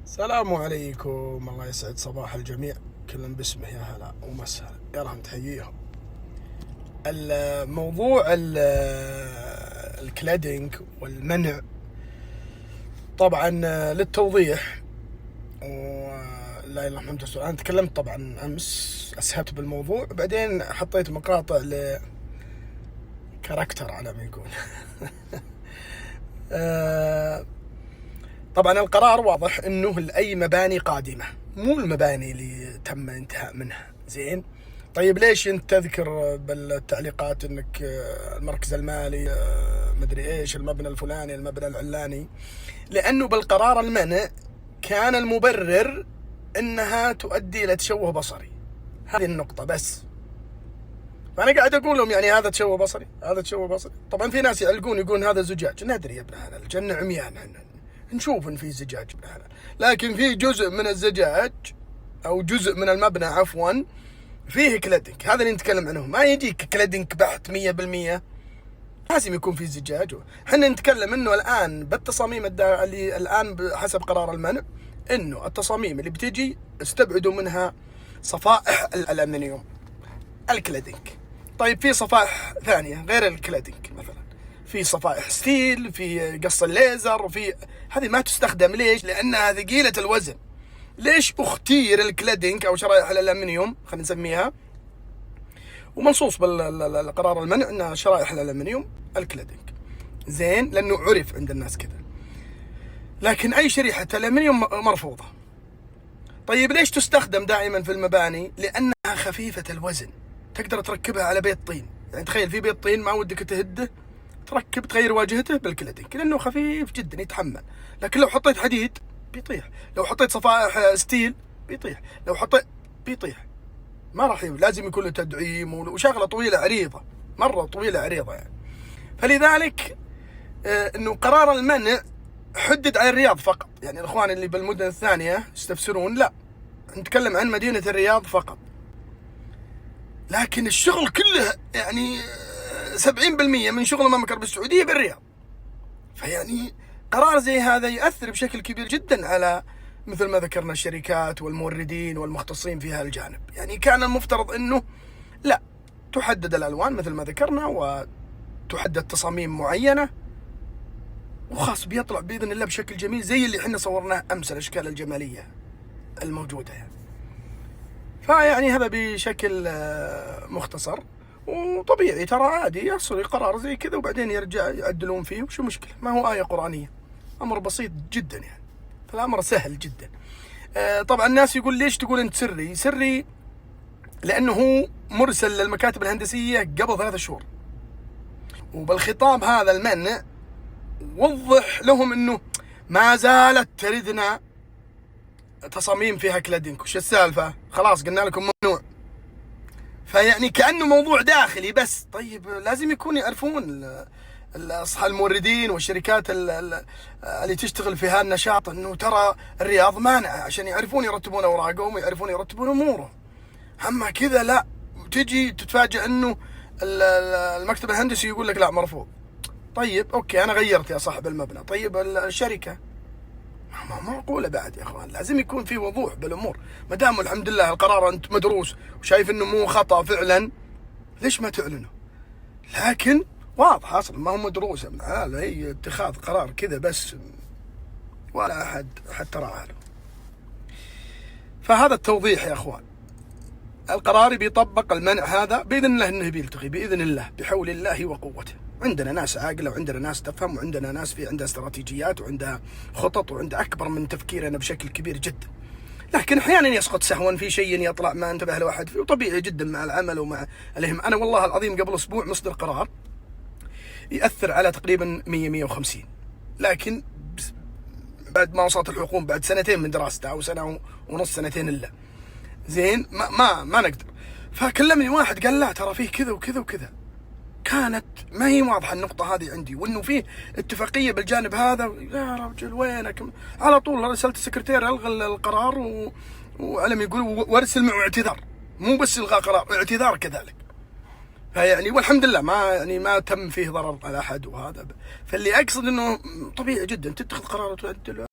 السلام عليكم، الله يسعد صباح الجميع، كل باسمه يا هلا ومسهلا، يلا نتحييهم. الموضوع الكلادينج والمنع طبعا للتوضيح، لا اله الا محمد رسول الله. انا تكلمت طبعا امس، اسهبت بالموضوع، بعدين حطيت مقاطع لكاركتر على ما يقول. طبعا القرار واضح انه لاي مباني قادمه، مو المباني اللي تم الانتهاء منها. زين، طيب ليش انت تذكر بالتعليقات انك المركز المالي مدري ايش، المبنى الفلاني، المبنى العلاني؟ لانه بالقرار المنع كان المبرر انها تؤدي الى تشوه بصري، هذه النقطه بس. فانا قاعد اقول لهم يعني هذا تشوه بصري، هذا تشوه بصري. طبعا في ناس يعلقون يقولون هذا زجاج، ندري يا ابن الحلال، الجنه عميان، نشوف ان في زجاج ابن الحلال، لكن في جزء من الزجاج او جزء من المبنى عفوا فيه كلادينج، هذا اللي نتكلم عنه. ما يجيك كلادينج بحت 100%، لازم يكون في زجاج. احنا نتكلم انه الان بالتصاميم اللي الان بحسب قرار المنع، انه التصاميم اللي بتجي استبعدوا منها صفائح الالمنيوم الكلادينج. طيب في صفائح ثانيه غير الكلادينج، مثلا في صفائح ستيل، في قص الليزر، وفي هذه ما تستخدم. ليش؟ لانها ثقيله الوزن. ليش اختير الكلادينج او شرائح الالمنيوم، خلينا نسميها، ومنصوص بالقرار المنع ان شرائح الالمنيوم الكلادينج. زين، لانه عرف عند الناس كذا، لكن اي شريحه الالمنيوم مرفوضه. طيب ليش تستخدم دائما في المباني؟ لانها خفيفه الوزن، تقدر تركبها على بيت طين. يعني تخيل في بيت طين ما ودك تهده، تركب تغير واجهته بالكلادينج لانه خفيف جدا يتحمل. لكن لو حطيت حديد بيطيح، لو حطيت صفائح ستيل بيطيح، لو حطيت بيطيح، ما راح لازم يكون له تدعيم وشغله طويله عريضه، مره طويله عريضه يعني. فلذلك انه قرار المنع حدد على الرياض فقط. يعني الاخوان اللي بالمدن الثانيه يستفسرون، لا، نتكلم عن مدينه الرياض فقط. لكن الشغل كله يعني 70% من شغل المملكة العربية السعودية بالرياض. فيعني قرار زي هذا يؤثر بشكل كبير جدا على مثل ما ذكرنا الشركات والموردين والمختصين في هذا الجانب. يعني كان المفترض انه لا، تحدد الالوان مثل ما ذكرنا، وتحدد تصاميم معينة، وخاص بيطلع باذن الله بشكل جميل زي اللي احنا صورناه امس، الاشكال الجمالية الموجودة يعني. فيعني هذا بشكل مختصر، وطبيعي ترى عادي يصل قرار زي كذا وبعدين يرجع يعدلون فيه، وشو مشكلة؟ ما هو آية قرآنية، أمر بسيط جدا يعني، فالأمر سهل جدا. طبعا الناس يقول ليش تقول أنت سري؟ سري لأنه هو مرسل للمكاتب الهندسية قبل 3 شهور، وبالخطاب هذا المنع وضح لهم أنه ما زالت تردنا تصاميم فيها كلادينج. وش السالفة؟ خلاص قلنا لكم ممنوع. فيعني كأنه موضوع داخلي بس. طيب لازم يكون يعرفون أصحاب الموردين والشركات اللي تشتغل في هذا النشاط انه ترى الرياض مانعة، عشان يعرفون يرتبون اوراقهم ويعرفون يرتبون امورهم. اما كذا لا، تجي تتفاجئ انه المكتب الهندسي يقول لك لا مرفوض. طيب اوكي، انا غيرت يا صاحب المبنى، طيب الشركة ما معقولة بعد يا اخوان، لازم يكون في وضوح بالامور. ما دام الحمد لله القرار انت مدروس وشايف انه مو خطأ فعلا، ليش ما تعلنه؟ لكن واضح اصلا ما هو مدروس من حلال، هي اتخاذ قرار كذا بس، ولا احد حتى راعى له. فهذا التوضيح يا اخوان. القرار بيطبق المنع هذا باذن الله، انه بيلتغي باذن الله بحول الله وقوته. عندنا ناس عاقله، وعندنا ناس تفهم، وعندنا ناس عندها استراتيجيات وعندها خطط، وعندها اكبر من تفكيرنا بشكل كبير جدا. لكن احيانا يسقط سهوا في شيء يطلع ما انتبه له احد فيه، وطبيعي جدا مع العمل ومع الهم. انا والله العظيم قبل اسبوع مصدر قرار يأثر على تقريبا 100-150، لكن بعد ما وصلت الحكومة بعد 2 من دراسته او 1.5 سنتين الا. زين، ما نقدر. فكلمني واحد قال لا ترى فيه كذا وكذا وكذا، كانت ما هي واضحه النقطه هذه عندي، وانه فيه اتفاقيه بالجانب هذا. يا رجل وينك؟ على طول رسلت السكرتير الغى القرار، وعلم يقول وارسل معه اعتذار، مو بس الغاء قرار، اعتذار كذلك. فيعني والحمد لله ما تم فيه ضرر على احد. وهذا فاللي اقصد انه طبيعي جدا تتخذ قرار وتعدل.